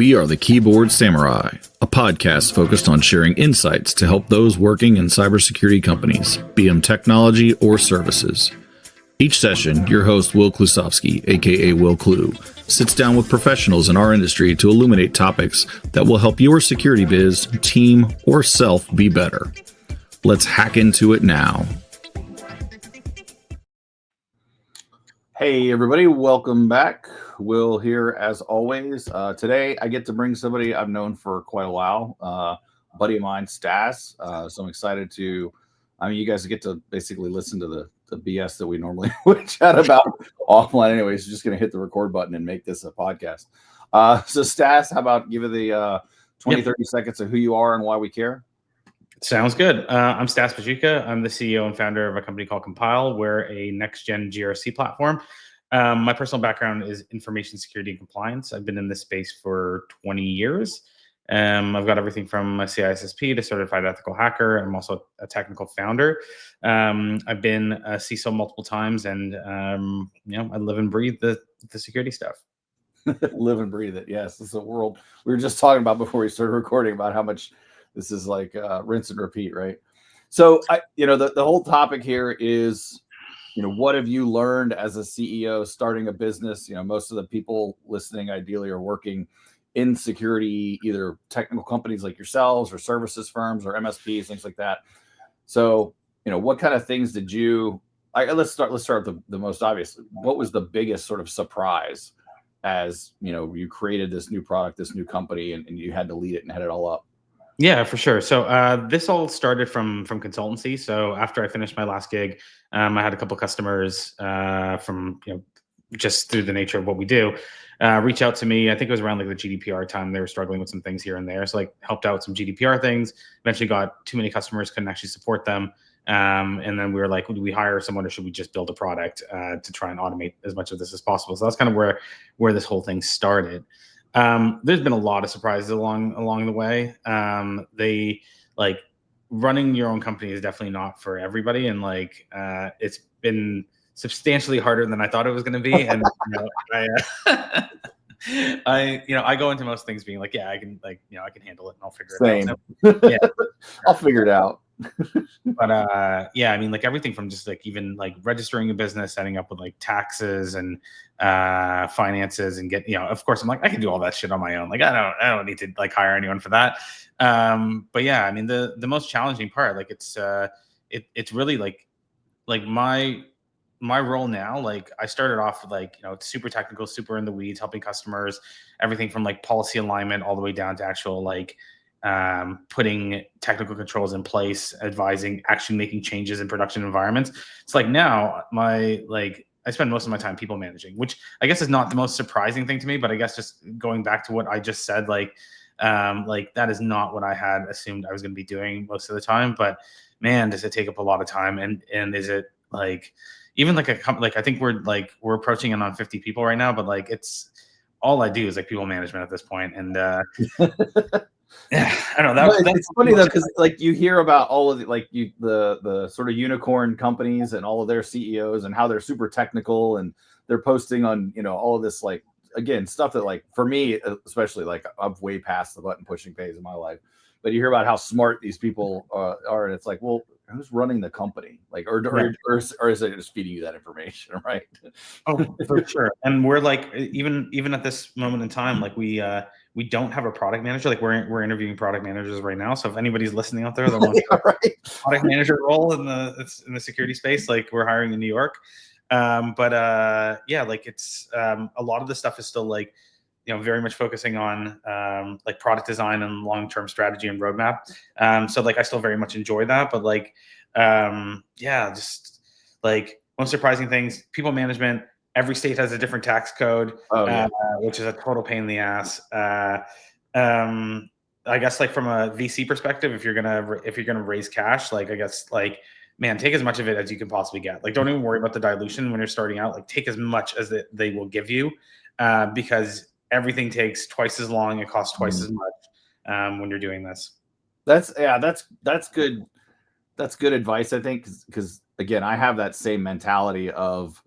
We are the Keyboard Samurai, a podcast focused on sharing insights to help those working in cybersecurity companies, be them technology or services. Each session, your host, Will Klusovsky, aka Will Clue, sits down with professionals in our industry to illuminate topics that will help your security biz, team, or self be better. Let's hack into it now. Hey, everybody. Welcome back. Will here as always. Today, I get to bring somebody I've known for quite a while, a buddy of mine, Stas. So I'm excited to, you guys get to basically listen to the BS that we normally would chat about offline anyways. Just going to hit the record button and make this a podcast. So Stas, how about give it the 30 seconds of who you are and why we care? Sounds good. I'm Stas Bojoukha. I'm the CEO and founder of a company called Compile. We're a next-gen GRC platform. My personal background is information security and compliance. I've been in this space for 20 years. I've got everything from a CISSP to certified ethical hacker. I'm also a technical founder. I've been a CISO multiple times, and I live and breathe the security stuff. Live and breathe it. Yes, this is a world we were just talking about before we started recording about how much this is like rinse and repeat, right? So, the whole topic here is, what have you learned as a CEO starting a business? Most of the people listening ideally are working in security, either technical companies like yourselves or services firms or MSPs, things like that. So, what kind of things did you? Let's start with the most obvious. What was the biggest sort of surprise as you created this new product, this new company, and you had to lead it and head it all up? Yeah, for sure. So this all started from consultancy. So after I finished my last gig, I had a couple customers from just through the nature of what we do, reach out to me. I think it was around like the GDPR time. They were struggling with some things here and there. So like helped out with some GDPR things. Eventually got too many customers, couldn't actually support them. And then we were like, do we hire someone or should we just build a product to try and automate as much of this as possible? So that's kind of where this whole thing started. There's been a lot of surprises along the way. They like running your own company is definitely not for everybody. And it's been substantially harder than I thought it was going to be. And, I go into most things being like, yeah, I can I can handle it and I'll figure it out. Yeah, I'll figure it out. But everything from just even registering a business, setting up with taxes and finances and of course I'm like, I can do all that shit on my own. I don't need to hire anyone for that. But yeah, the most challenging part, it's really my role now. I started off with super technical, super in the weeds, helping customers, everything from policy alignment all the way down to actual putting technical controls in place, advising, actually making changes in production environments. It's now I spend most of my time people managing, which I guess is not the most surprising thing to me, but I guess just going back to what I just said, that is not what I had assumed I was going to be doing most of the time. But man, does it take up a lot of time, and is it even a company, I think we're approaching in on 50 people right now, but it's all I do is people management at this point. And yeah, I don't know. It's funny though, because you hear about all of the sort of unicorn companies and all of their CEOs and how they're super technical and they're posting on all of this again stuff that for me especially I'm way past the button pushing phase in my life. But you hear about how smart these people are, and it's well, who's running the company? Or is it just feeding you that information, right? Oh, for sure. And we're even at this moment in time, we don't have a product manager. We're interviewing product managers right now. So if anybody's listening out there that wants a product manager role in the security space, we're hiring in New York. It's a lot of the stuff is still very much focusing on product design and long-term strategy and roadmap. So I still very much enjoy that, but most surprising things, people management. Every state has a different tax code, which is a total pain in the ass. I guess from a VC perspective, if you're gonna raise cash, I guess man, take as much of it as you can possibly get. Don't even worry about the dilution when you're starting out. Take as much as they will give you, because everything takes twice as long. It costs twice as much when you're doing this. That's good. That's good advice, I think, because again, I have that same mentality of,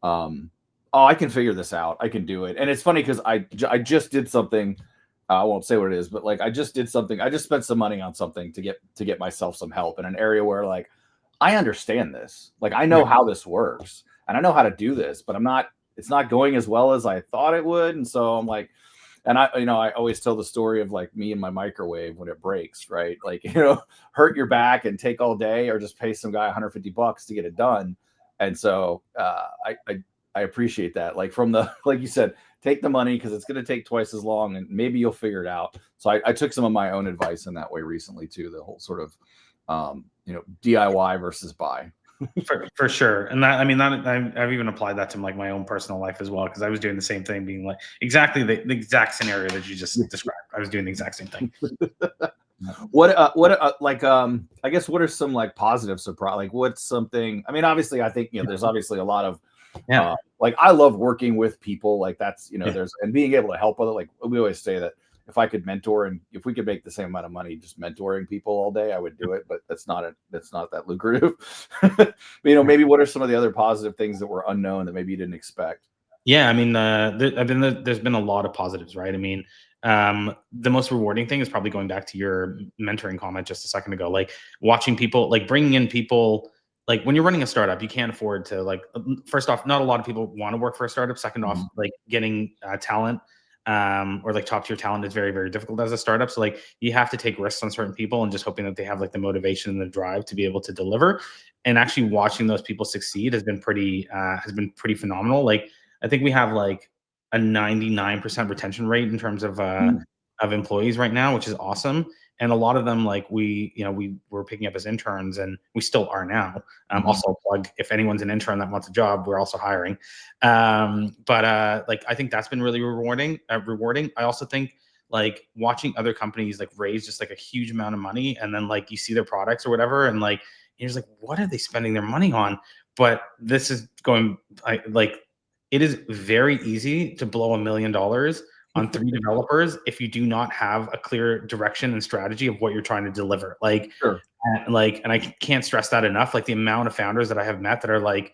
I can figure this out. I can do it. And it's funny because I just did something I won't say what it is, but like I just did something. I just spent some money on something to get myself some help in an area where like I understand this. Like I know Right. how this works and I know how to do this, but it's not going as well as I thought it would. And so I'm like, and I always tell the story of like me and my microwave when it breaks, right? Like, hurt your back and take all day or just pay some guy $150 to get it done. And so I appreciate that. Like from the, like you said, take the money because it's going to take twice as long and maybe you'll figure it out. So I took some of my own advice in that way recently too. The whole sort of, DIY versus buy. For sure. And that, I mean, that I've even applied that to like my own personal life as well, because I was doing the same thing, being like exactly the exact scenario that you just described. I was doing the exact same thing. I guess what are some like positive surprise? Like what's something, I mean, obviously I think, there's obviously a lot of, Yeah. like I love working with people like that's, there's, and being able to help other, like we always say that if I could mentor and if we could make the same amount of money just mentoring people all day, I would do it, but that's not that lucrative. But, maybe what are some of the other positive things that were unknown that maybe you didn't expect? Yeah, I mean, there's been a lot of positives, right? I mean, the most rewarding thing is probably going back to your mentoring comment just a second ago, like watching people, like bringing in people. Like when you're running a startup, you can't afford to like. First off, not a lot of people want to work for a startup. Second off, like getting talent, or like top tier talent is very, very difficult as a startup. So like you have to take risks on certain people and just hoping that they have like the motivation and the drive to be able to deliver. And actually watching those people succeed has been pretty phenomenal. Like I think we have like a 99% retention rate in terms of employees right now, which is awesome. And a lot of them, like we were picking up as interns, and we still are now. Also, plug if anyone's an intern that wants a job, we're also hiring. But like I think that's been really rewarding. Rewarding. I also think like watching other companies like raise just like a huge amount of money, and then like you see their products or whatever, and like you're just like, what are they spending their money on? But this is going like it is very easy to blow $1 million on 3 developers if you do not have a clear direction and strategy of what you're trying to deliver. Like, Sure. and I can't stress that enough. Like the amount of founders that I have met that are like,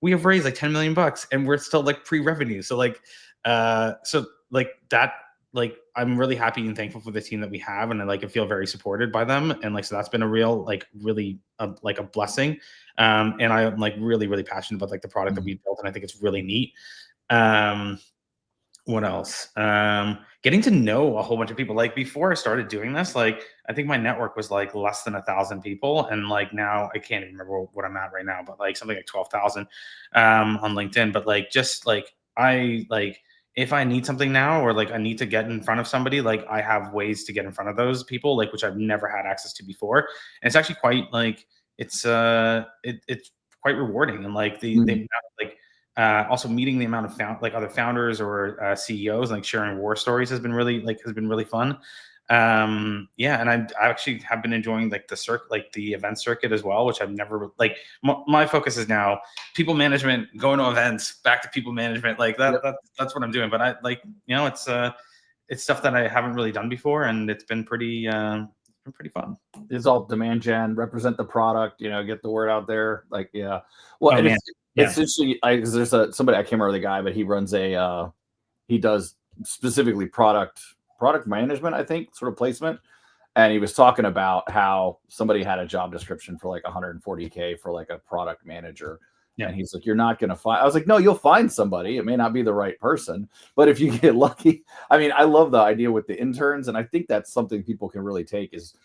we have raised like $10 million and we're still like pre-revenue. So like, so like that, like I'm really happy and thankful for the team that we have, and I feel very supported by them, and like so that's been a real like really like a blessing. And I'm like really, really passionate about like the product that we built, and I think it's really neat. What else? Getting to know a whole bunch of people. Like before I started doing this, like I think my network was like less than 1,000 people, and like now I can't even remember what I'm at right now, but like something like 12,000 on LinkedIn. But like just like I like if I need something now, or like I need to get in front of somebody, like I have ways to get in front of those people, like which I've never had access to before, and it's actually quite like it's quite rewarding, and like the amount of, like also meeting the amount of other founders or CEOs, like sharing war stories has been really fun. Yeah, and I actually have been enjoying like the event circuit as well, which I've never like. My focus is now people management, going to events, back to people management, like that. Yep. That's what I'm doing. But I like it's stuff that I haven't really done before, and it's been pretty fun. It's all demand gen, represent the product, get the word out there. Like, yeah. Well, Oh and man, it's interesting. There's somebody, I can't remember the guy, but he runs he does specifically product management, I think, sort of placement. And he was talking about how somebody had a job description for like 140K for like a product manager. Yeah. And he's like, you're not going to find, I was like, no, you'll find somebody. It may not be the right person, but if you get lucky, I mean, I love the idea with the interns. And I think that's something people can really take is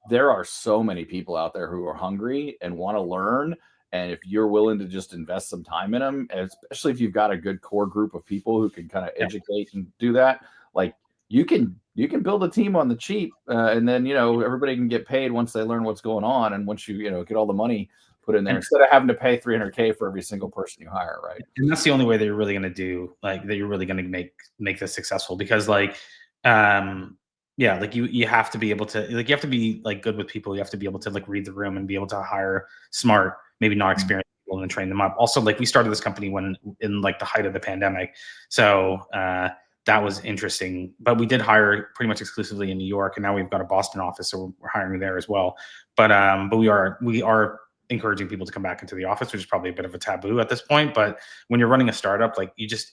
there are so many people out there who are hungry and want to learn. And if you're willing to just invest some time in them, and especially if you've got a good core group of people who can kind of educate and do that, like you can build a team on the cheap, and then everybody can get paid once they learn what's going on, and once you get all the money put in there instead of having to pay 300K for every single person you hire, right? And that's the only way that you're really going to do like that. You're really going to make this successful, because like yeah, like you have to be able to like you have to be like good with people. You have to be able to like read the room and be able to hire smart, maybe not experienced people, and train them up. Also, like we started this company when in like the height of the pandemic, so that was interesting. But we did hire pretty much exclusively in New York, and now we've got a Boston office, so we're hiring there as well. But we are encouraging people to come back into the office, which is probably a bit of a taboo at this point. But when you're running a startup, like you just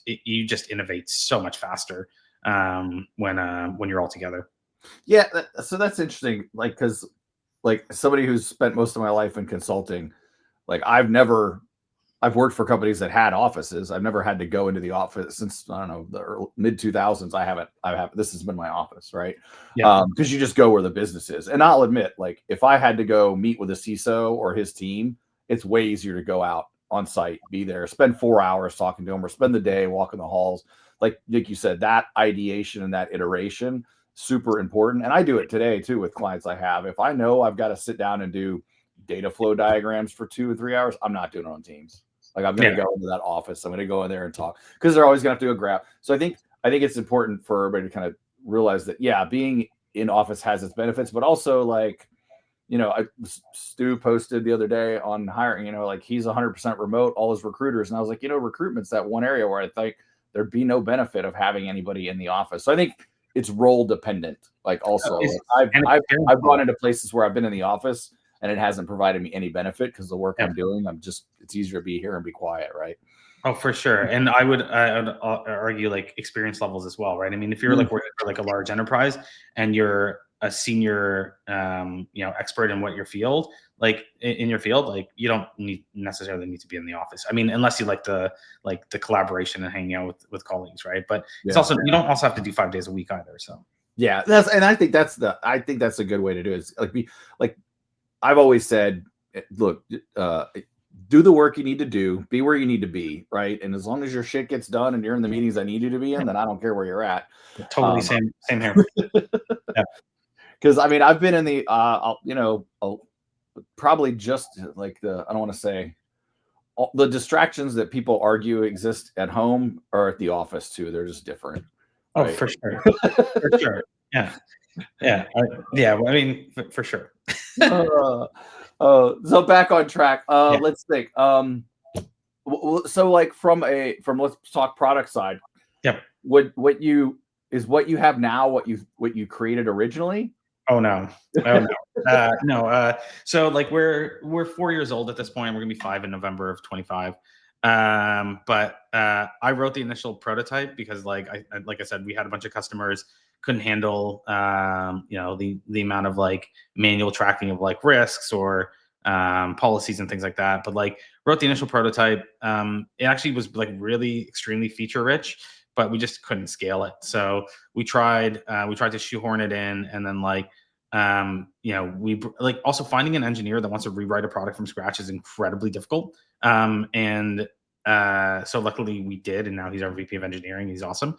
innovate so much faster. when you're all together. Yeah, so that's interesting. Like, because like somebody who's spent most of my life in consulting, like I've worked for companies that had offices. I've never had to go into the office since, I don't know, the mid 2000s. This has been my office, right? Yeah. Because you just go where the business is. And I'll admit, like if I had to go meet with a CISO or his team, it's way easier to go out on site, be there, spend 4 hours talking to them, or spend the day walking the halls. Like you said, that ideation and that iteration, super important. And I do it today too with clients I have. If I know I've got to sit down and do data flow diagrams for 2 or 3 hours, I'm not doing it on Teams. Like I'm going to go into that office. I'm going to go in there and talk, because they're always going to have to do a graph. So I think it's important for everybody to kind of realize that, yeah, being in office has its benefits, but also like, Stu posted the other day on hiring, like he's 100% remote, all his recruiters. And I was like, recruitment's that one area where I think there'd be no benefit of having anybody in the office. So I think it's role dependent. Like also, I've gone into places where I've been in the office and it hasn't provided me any benefit because the work I'm doing, it's easier to be here and be quiet, right? Oh, for sure. And I would argue like experience levels as well, right? I mean, if you're like working for like a large enterprise and you're a senior, expert in what your field, like in your field, like you don't necessarily need to be in the office. I mean, unless you like the collaboration and hanging out with colleagues, right? But it's also, you don't also have to do 5 days a week either. So yeah, I think that's a good way to do it. It's I've always said, look, do the work you need to do, be where you need to be, right? And as long as your shit gets done and you're in the meetings I need you to be in, then I don't care where you're at. Totally same here. Yeah. Because I mean, I've been in the, probably just like I don't want to say, the distractions that people argue exist at home are at the office too. They're just different. Right? Oh, for sure. For sure. Yeah. Yeah. I mean, for sure. So back on track. Let's think. So like from let's talk product side. Yeah. What you have now what you created originally? Oh no. No. So like we're 4 years old at this point. We're gonna be 5 in November of 25. But I wrote the initial prototype because like I said, we had a bunch of customers couldn't handle the amount of like manual tracking of like risks or policies and things like that. But like wrote the initial prototype. It actually was like really extremely feature rich, but we just couldn't scale it. So we tried to shoehorn it in, and then like we like also finding an engineer that wants to rewrite a product from scratch is incredibly difficult. And so luckily we did, and now he's our VP of engineering. He's awesome.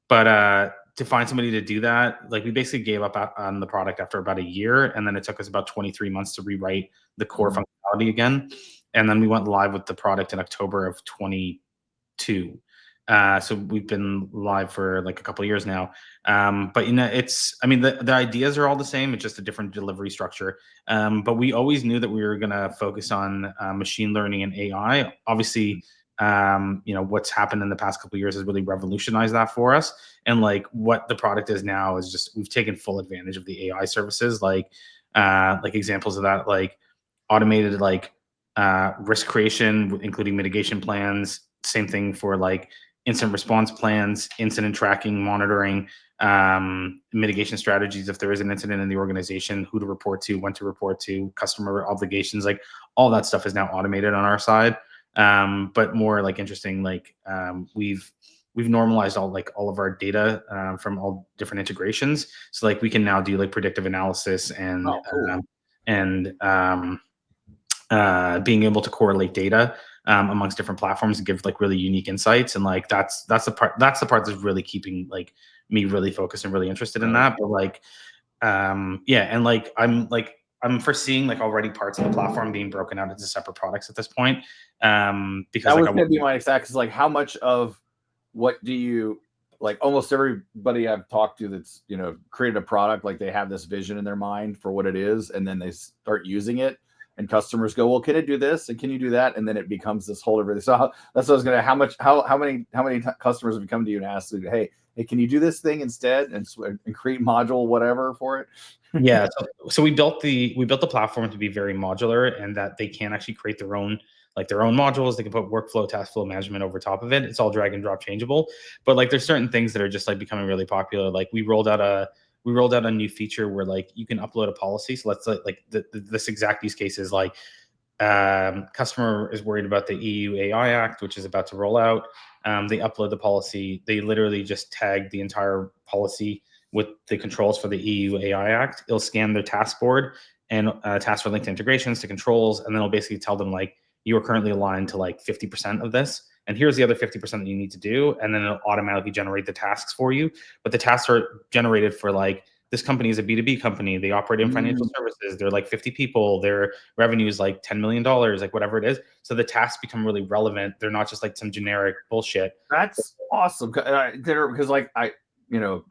But to find somebody to do that, like we basically gave up on the product after about a year, and then it took us about 23 months to rewrite the core functionality again. And then we went live with the product in October of 22. So we've been live for like a couple of years now. But the ideas are all the same. It's just a different delivery structure. But we always knew that we were going to focus on machine learning and AI. Obviously, what's happened in the past couple of years has really revolutionized that for us. And like what the product is now is just, we've taken full advantage of the AI services, like examples of that, like automated, like risk creation, including mitigation plans. Same thing for like incident response plans, incident tracking, monitoring, mitigation strategies. If there is an incident in the organization, who to report to, when to report to, customer obligations, like all that stuff is now automated on our side. But more like interesting, like we've normalized all of our data from all different integrations. So like we can now do like predictive analysis and being able to correlate data amongst different platforms and give like really unique insights. And like that's the part that's really keeping like me really focused and really interested in that. But like and like I'm foreseeing like already parts of the platform being broken out into separate products at this point. Because that was going to be my exact, is like how much of what do you like, almost everybody I've talked to that's created a product, like they have this vision in their mind for what it is, and then they start using it. And customers go, well, can it do this? And can you do that? And then it becomes this whole everything. So that's what I was going to, how many customers have come to you and asked, hey, can you do this thing instead and create module, whatever for it? Yeah. So we built the platform to be very modular, and that they can actually create their own like their own modules. They can put workflow, task flow management over top of it. It's all drag and drop changeable. But like there's certain things that are just like becoming really popular. Like we rolled out a new feature where like you can upload a policy. So let's like this exact use case is like customer is worried about the EU AI Act, which is about to roll out. They upload the policy. They literally just tag the entire policy with the controls for the EU AI Act. It'll scan their task board and tasks for linked integrations to controls, and then it'll basically tell them like you are currently aligned to like 50% of this, and here's the other 50% that you need to do, and then it'll automatically generate the tasks for you. But the tasks are generated for like this company is a B2B company. They operate in financial services. They're like 50 people. Their revenue is like $10 million, like whatever it is. So the tasks become really relevant. They're not just like some generic bullshit. That's awesome. Because like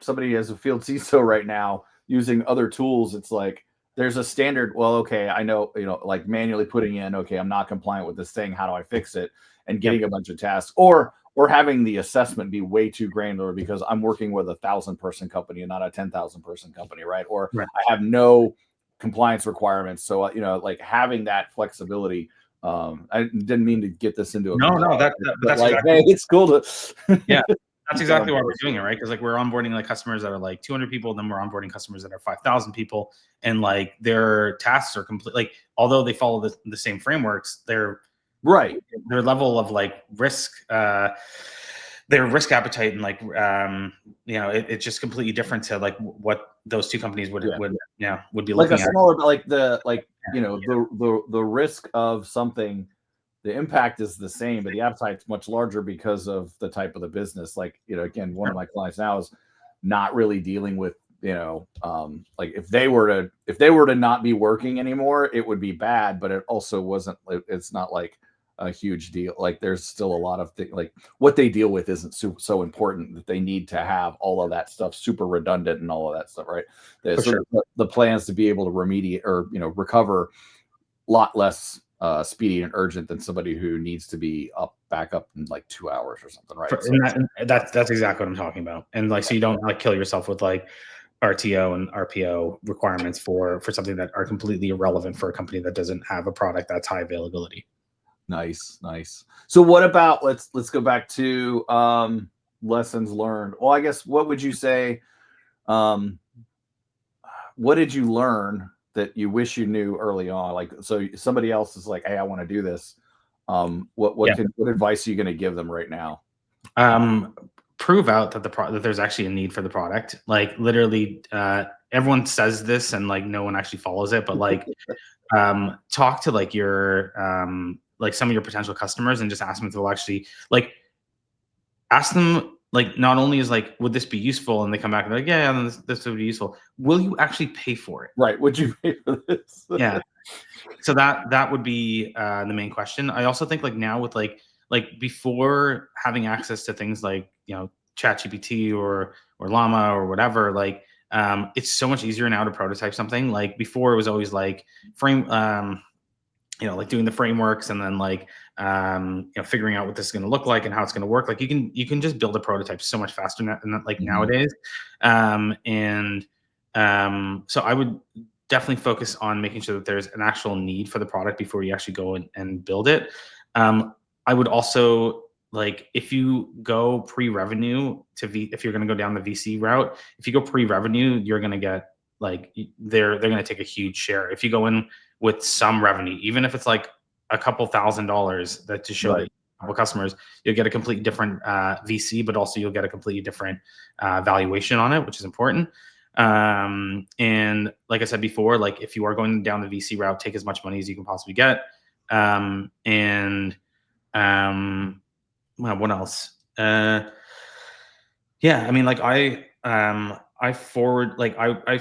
somebody as a field CISO right now using other tools, it's like there's a standard. Well, okay, I know, like manually putting in, okay, I'm not compliant with this thing. How do I fix it? And getting a bunch of tasks, or having the assessment be way too granular because I'm working with a 1,000-person company and not a 10,000-person company, right? Or I have no compliance requirements. So, like having that flexibility. I didn't mean to get this into a that's like, exactly, hey, it's cool to yeah. That's exactly why we're doing it, right? Because like we're onboarding like customers that are like 200 people, then we're onboarding customers that are 5,000 people, and like their tasks are complete. Like although they follow the same frameworks, their level of like risk, their risk appetite, and like it's just completely different to like what those two companies would be like looking a smaller, but the risk of something. The impact is the same, but the appetite's much larger because of the type of the business. Like, again, one of my clients now is not really dealing with, like if they were to not be working anymore, it would be bad, but it also wasn't, it's not like a huge deal. Like there's still a lot of things, like what they deal with isn't so important that they need to have all of that stuff super redundant and all of that stuff, right? The plans to be able to remediate or, recover a lot less speedy and urgent than somebody who needs to be back up in like 2 hours or something, right? That's exactly what I'm talking about. And like, so you don't like kill yourself with like RTO and RPO requirements for something that are completely irrelevant for a company that doesn't have a product that's high availability. Nice. So what about, let's go back to lessons learned. Well, I guess what would you say? What did you learn that you wish you knew early on? Like, so somebody else is like, hey, I want to do this. What advice are you going to give them right now? Prove out that that there's actually a need for the product. Like literally, everyone says this and like no one actually follows it. But like, talk to like your like some of your potential customers and just ask them if they'll actually like ask them. Like, not only is like, would this be useful? And they come back and they're like, yeah, this would be useful. Will you actually pay for it? Right. Would you pay for this? Yeah. So that would be the main question. I also think like now with like before having access to things like, ChatGPT or Llama or whatever, like it's so much easier now to prototype something. Like before it was always like like doing the frameworks and then like figuring out what this is going to look like and how it's going to work. Like you can just build a prototype so much faster nowadays. So I would definitely focus on making sure that there's an actual need for the product before you actually go and build it. I would also, like, if you go pre-revenue if you're going to go down the VC route, if you go pre-revenue, you're going to get like they're going to take a huge share. If you go in with some revenue, even if it's like a couple $1,000s that to show that couple customers, you'll get a completely different VC, but also you'll get a completely different valuation on it, which is important. And like I said before, like if you are going down the VC route, take as much money as you can possibly get. Well, what else? Yeah, I mean, like I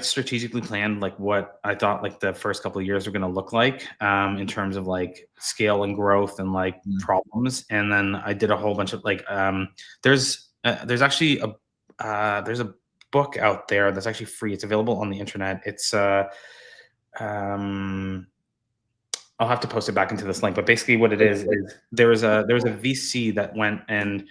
strategically planned like what I thought like the first couple of years were going to look like in terms of like scale and growth and like problems. And then I did a whole bunch of like there's actually there's a book out there that's actually free. It's available on the internet. It's I'll have to post it back into this link, but basically what it is there was a VC that went and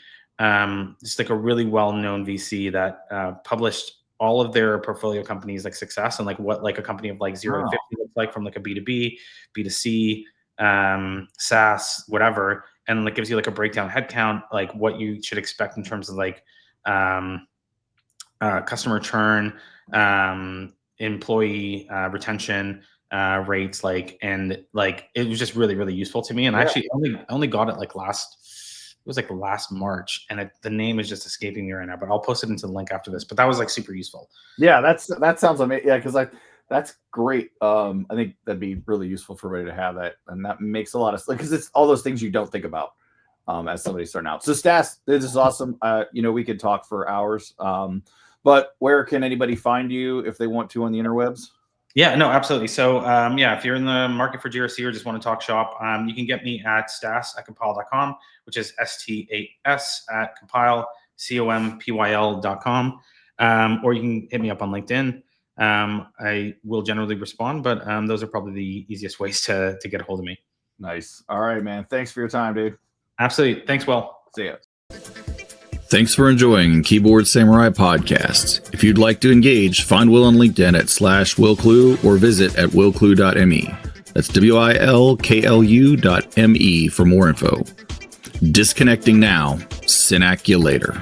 just like a really well-known VC that published all of their portfolio companies like success and like what like a company of like 0 to 50 looks like from like a B2B, B2C, SaaS, whatever, and like gives you like a breakdown headcount, like what you should expect in terms of like customer churn, employee retention rates, and it was just really, really useful to me. And I actually only got it like last March, and the name is just escaping me right now, but I'll post it into the link after this. But that was like super useful. Yeah, that sounds amazing. Yeah, because that's great. I think that'd be really useful for everybody to have that, and that makes a lot of sense because it's all those things you don't think about as somebody starting out. So Stas, this is awesome. We could talk for hours. But where can anybody find you if they want to on the interwebs? Yeah, no, absolutely. So if you're in the market for GRC or just want to talk shop, you can get me at stas@compyle.com, which is STAS at compyle, COMPYL.com. Or you can hit me up on LinkedIn. I will generally respond, but those are probably the easiest ways to get a hold of me. Nice. All right, man. Thanks for your time, dude. Absolutely. Thanks, Will. See ya. Thanks for enjoying Keyboard Samurai Podcast. If you'd like to engage, find Will on LinkedIn at /WillClue or visit at willclue.me. That's WILKLU.me for more info. Disconnecting now. Synac you later.